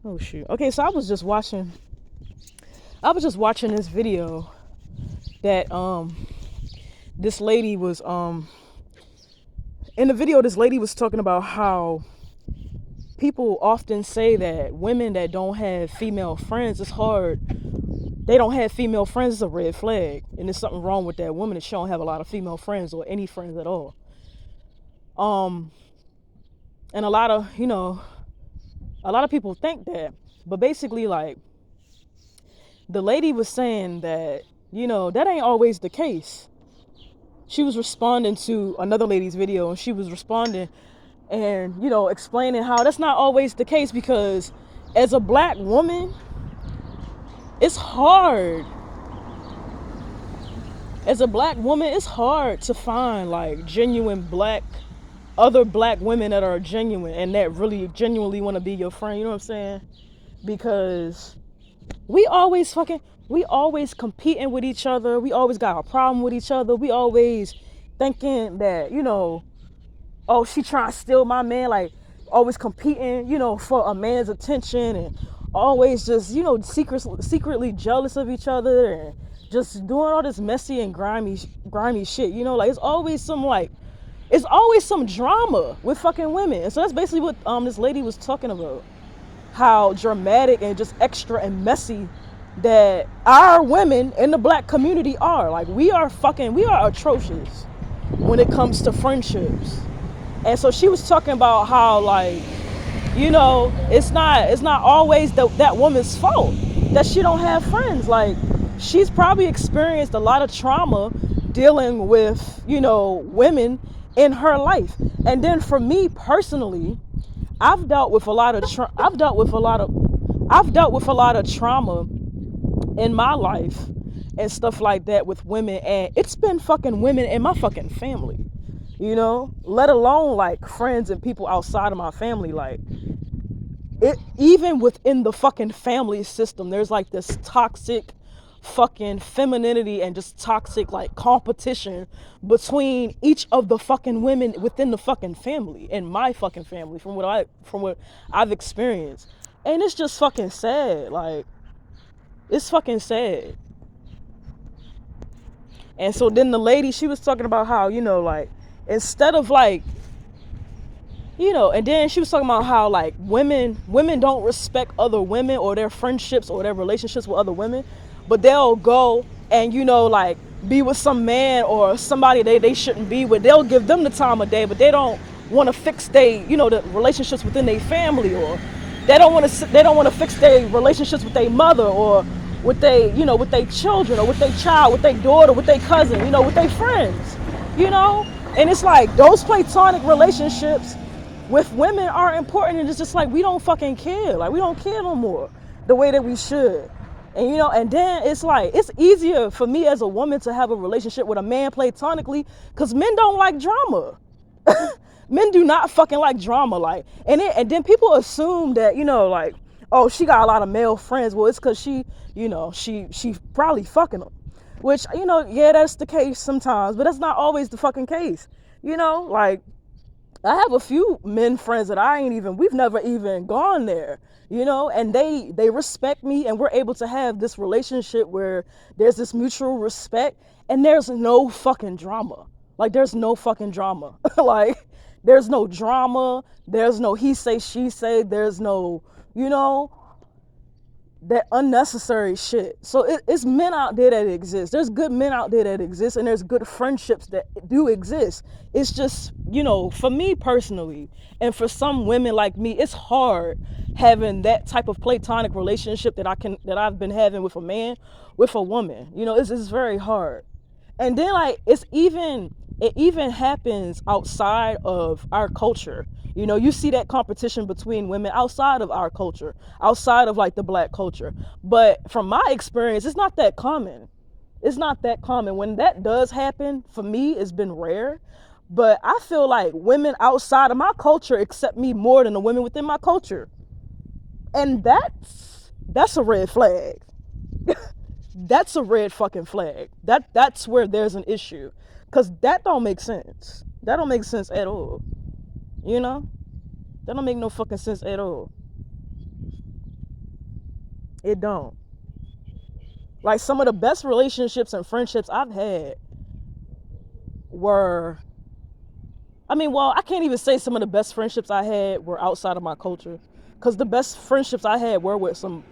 Oh shoot. Okay, so I was just watching this video that this lady was in the video this lady was talking about how people often say that women that don't have female friends, it's hard. They don't have female friends is a red flag, and there's something wrong with that woman if she don't have a lot of female friends or any friends at all. Um, and a lot of people think that, but basically, like the lady was saying that that ain't always the case. She was responding to another lady's video, and she was responding and explaining how that's not always the case because as a black woman, it's hard as a black woman, it's hard to find like genuine other black women that are genuine and that really genuinely want to be your friend. You know what I'm saying? Because we always competing with each other. We always got a problem with each other. We always thinking that oh, she trying to steal my man. Like always competing, for a man's attention and always just secretly jealous of each other and just doing all this messy and grimy shit. Like it's always some drama with fucking women. And so that's basically what this lady was talking about. How dramatic and just extra and messy that our women in the black community are. Like we are atrocious when it comes to friendships. And so she was talking about how like, it's not always that woman's fault that she don't have friends. Like she's probably experienced a lot of trauma dealing with, women in her life. And then for me personally, I've dealt with a lot of trauma in my life and stuff like that with women, and it's been fucking women in my fucking family, let alone like friends and people outside of my family. Like it, even within the fucking family system, there's like this toxic fucking femininity and just toxic like competition between each of the fucking women within the fucking family, in my fucking family, from what I've experienced. And it's just fucking sad. Like it's fucking sad. And so then the lady, she was talking about how, like instead of like, and then she was talking about how like women don't respect other women or their friendships or their relationships with other women, but they'll go and like be with some man or somebody they shouldn't be with. They'll give them the time of day, but they don't want to fix the relationships within their family, or they don't want to fix their relationships with their mother or with with their children or with their child, with their daughter, with their cousin, with their friends, and it's like those platonic relationships with women are important, and it's just like we don't fucking care. Like we don't care no more the way that we should. And and then it's like it's easier for me as a woman to have a relationship with a man platonically because men don't like drama. Men do not fucking like drama. Like and then people assume that like, oh, she got a lot of male friends. Well, it's because she probably fucking them, which yeah, that's the case sometimes, but that's not always the fucking case. Like I have a few men friends that we've never even gone there, and they respect me, and we're able to have this relationship where there's this mutual respect and there's no fucking drama. Like there's no fucking drama. Like there's no drama, there's no he say she say, there's no, that unnecessary shit. So it's men out there that exist. There's good men out there that exist, and there's good friendships that do exist. It's just, for me personally, and for some women like me, it's hard having that type of platonic relationship that I've been having with a man, with a woman. It's very hard. And then like it even happens outside of our culture. You see that competition between women outside of our culture, outside of like the black culture. But from my experience, it's not that common. It's not that common. When that does happen, for me, it's been rare. But I feel like women outside of my culture accept me more than the women within my culture. And that's a red flag. That's a red fucking flag. That's where there's an issue. Cause that don't make sense. That don't make sense at all. That don't make no fucking sense at all. It don't. Like some of the best relationships and friendships I've had were, I mean, well, I can't even say some of the best friendships I had were outside of my culture, because the best friendships I had were with some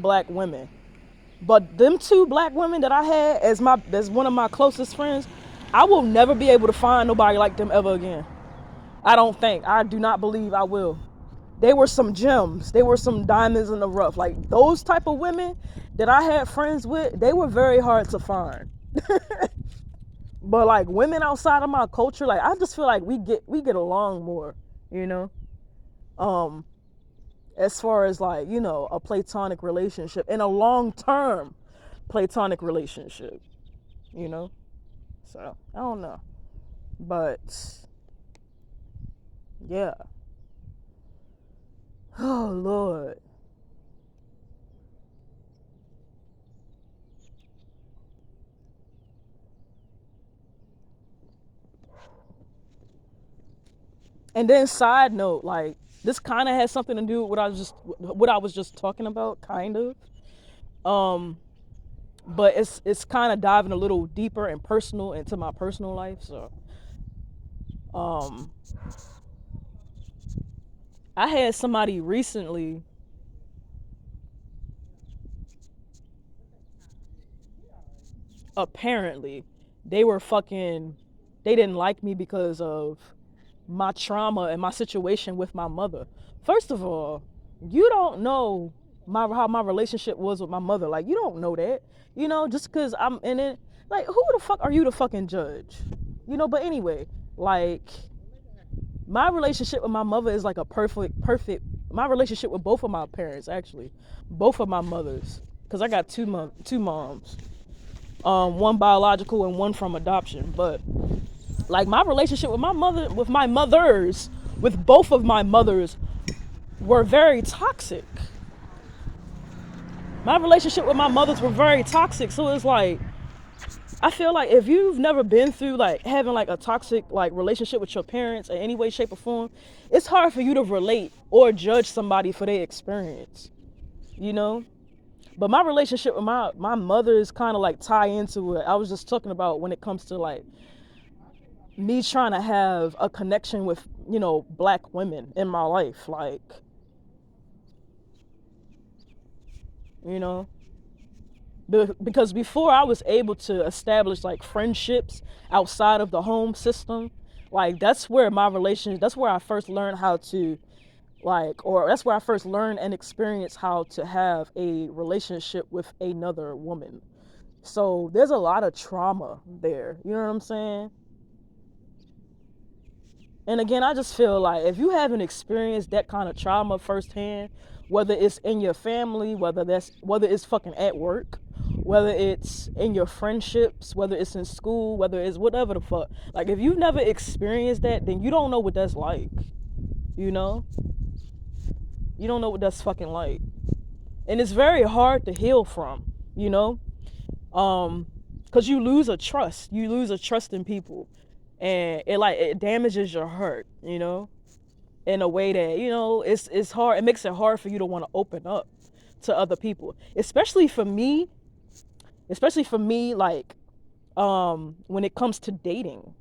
black women. But them two black women that I had as one of my closest friends, I will never be able to find nobody like them ever again. I don't think. I do not believe I will. They were some gems. They were some diamonds in the rough. Like those type of women that I had friends with, they were very hard to find. But like women outside of my culture, like I just feel like we get along more, you know. Um, as far as like, a platonic relationship and a long-term platonic relationship, you know. So, I don't know. But yeah. Oh Lord. And then side note, like this kind of has something to do with what I was just talking about, kind of. Um, but it's kind of diving a little deeper and personal into my personal life. So, um, I had somebody recently. Apparently, they were fucking. They didn't like me because of my trauma and my situation with my mother. First of all, you don't know how my relationship was with my mother. Like you don't know that. Just because I'm in it. Like who the fuck are you to fucking judge? But anyway, like my relationship with my mother is like a perfect. My relationship with both of my parents, actually, both of my mothers, because I got two moms, one biological and one from adoption. But like my relationship with my mothers, with both of my mothers, were very toxic. My relationship with my mothers were very toxic. So it's like I feel like if you've never been through like having like a toxic like relationship with your parents in any way, shape, or form, it's hard for you to relate or judge somebody for their experience, you know? But my relationship with my mother is kind of like tie into what I was just talking about when it comes to like me trying to have a connection with, black women in my life. Like, you know, because before I was able to establish like friendships outside of the home system, like that's where I first learned how to or that's where I first learned and experienced how to have a relationship with another woman. So there's a lot of trauma there. You know what I'm saying? And again, I just feel like if you haven't experienced that kind of trauma firsthand, whether it's in your family, whether it's fucking at work, whether it's in your friendships, whether it's in school, whether it's whatever the fuck. Like if you've never experienced that, then you don't know what that's like. You know? You don't know what that's fucking like. And it's very hard to heal from, you know? Cause you lose a trust. You lose a trust in people. And it damages your heart, in a way that it's hard. It makes it hard for you to want to open up to other people, especially for me, like when it comes to dating,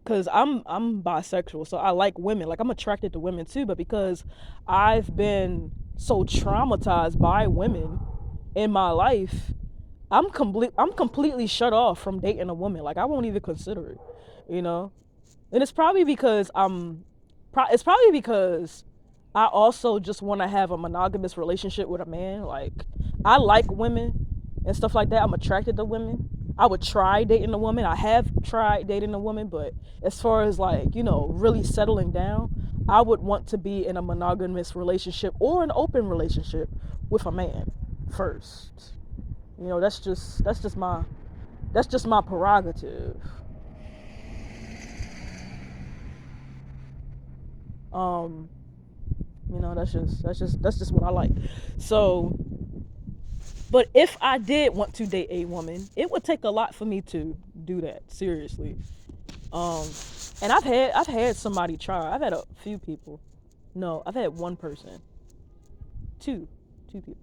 because I'm bisexual, so I like women. Like I'm attracted to women too, but because I've been so traumatized by women in my life, I'm completely shut off from dating a woman. Like I won't even consider it, you know and it's probably because I also just want to have a monogamous relationship with a man. Like I like women and stuff like that. I'm attracted to women. I would try dating a woman. I have tried dating a woman, but as far as like, really settling down, I would want to be in a monogamous relationship or an open relationship with a man first. That's just my prerogative. Um, that's just what I like. So, but if I did want to date a woman, it would take a lot for me to do that, seriously. Um, and I've had somebody try. I've had a few people. No, I've had one person. Two people.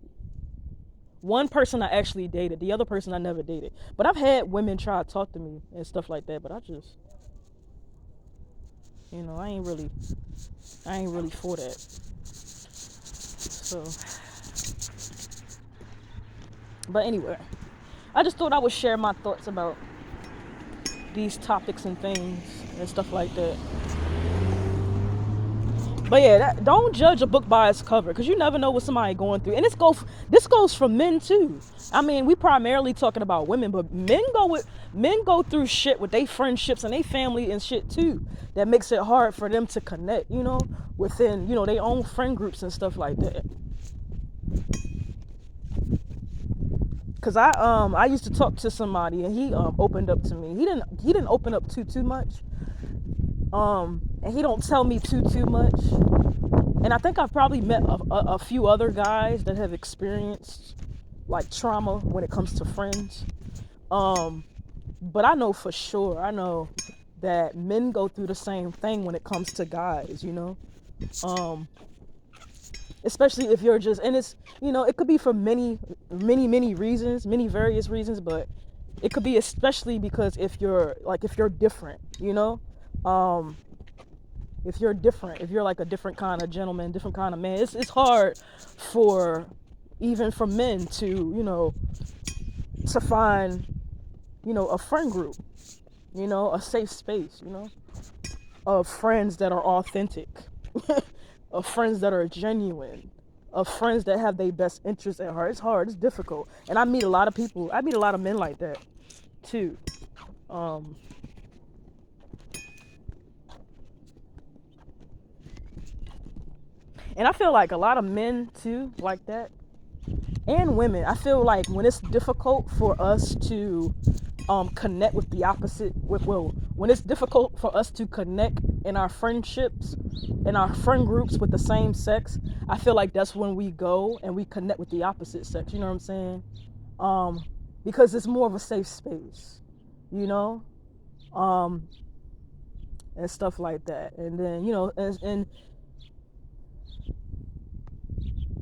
One person I actually dated, the other person I never dated. But I've had women try to talk to me and stuff like that, but I just, I ain't really for that. So, but anyway, I just thought I would share my thoughts about these topics and things and stuff like that. But yeah, don't judge a book by its cover, because you never know what somebody going through. And this goes for men too. I mean, we primarily talking about women, but men go through shit with their friendships and their family and shit too. That makes it hard for them to connect, within their own friend groups and stuff like that. Cause I used to talk to somebody and he opened up to me. He didn't open up too much. And he don't tell me too much. And I think I've probably met a few other guys that have experienced like trauma when it comes to friends. But I know for sure, I know that men go through the same thing when it comes to guys. Especially if you're just, and it's, it could be for many reasons, many various reasons, but it could be especially because if you're different. Um, if you're different, if you're like a different kind of gentleman, different kind of man, it's hard for even for men to find a friend group, a safe space, of friends that are authentic, of friends that are genuine, of friends that have their best interests at heart. It's hard, it's difficult, and I meet a lot of people. I meet a lot of men like that too. um and I feel like a lot of men too like that, and women. I feel like when it's difficult for us to connect with the opposite, when it's difficult for us to connect in our friendships, in our friend groups with the same sex, I feel like that's when we go and we connect with the opposite sex. You know what I'm saying? Because it's more of a safe space, you know, um, and stuff like that. And then and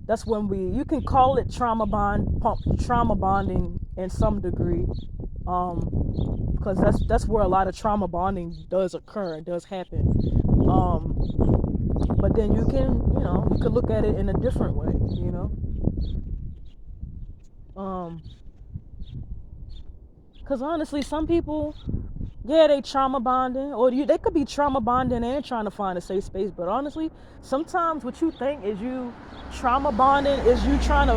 that's when you can call it trauma bonding in some degree, because that's where a lot of trauma bonding does occur and does happen. um but then you can look at it in a different way. um because honestly, some people, yeah, they trauma bonding, or they could be trauma bonding and trying to find a safe space. But honestly, sometimes what you think is you trauma bonding is you're trying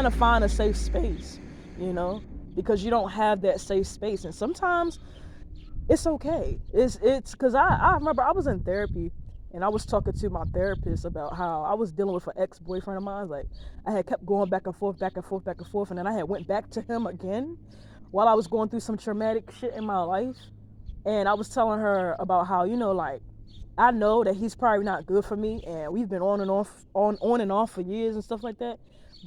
to find a safe space, you know, because you don't have that safe space. And sometimes it's okay. It's because I remember I was in therapy and I was talking to my therapist about how I was dealing with an ex-boyfriend of mine. Like, I had kept going back and forth, back and forth, back and forth, and then I had went back to him again while I was going through some traumatic shit in my life. And I was telling her about how, like, I know that he's probably not good for me, and we've been on and off for years and stuff like that.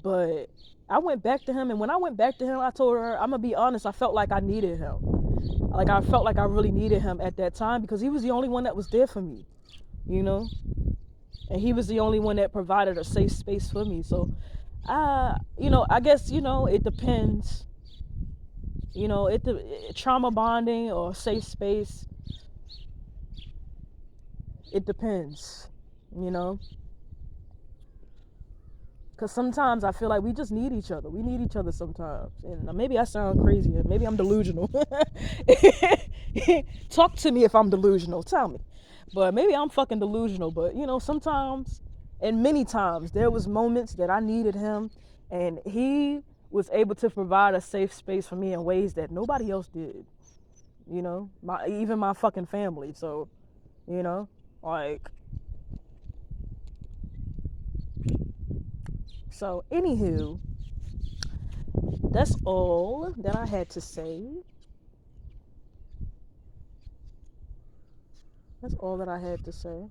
But I went back to him, and when I went back to him, I told her, I'm gonna be honest, I felt like I needed him. Like, I felt like I really needed him at that time, because he was the only one that was there for me, you know? And he was the only one that provided a safe space for me. So, I guess, it depends. Trauma bonding or safe space, it depends, you know? Because sometimes I feel like we just need each other. We need each other sometimes. And maybe I sound crazy. Maybe I'm delusional. Talk to me if I'm delusional. Tell me. But maybe I'm fucking delusional. But, sometimes, and many times, there was moments that I needed him. And he was able to provide a safe space for me in ways that nobody else did. Even my fucking family. So, like... So, anywho, that's all that I had to say. That's all that I had to say.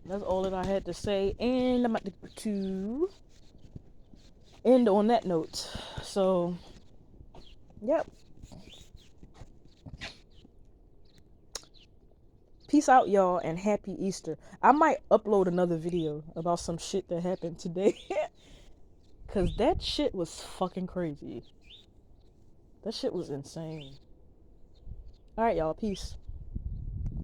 That's all that I had to say, and I'm about to end on that note. So, yep. Peace out, y'all, and happy Easter. I might upload another video about some shit that happened today. Because that shit was fucking crazy. That shit was insane. Alright, y'all. Peace.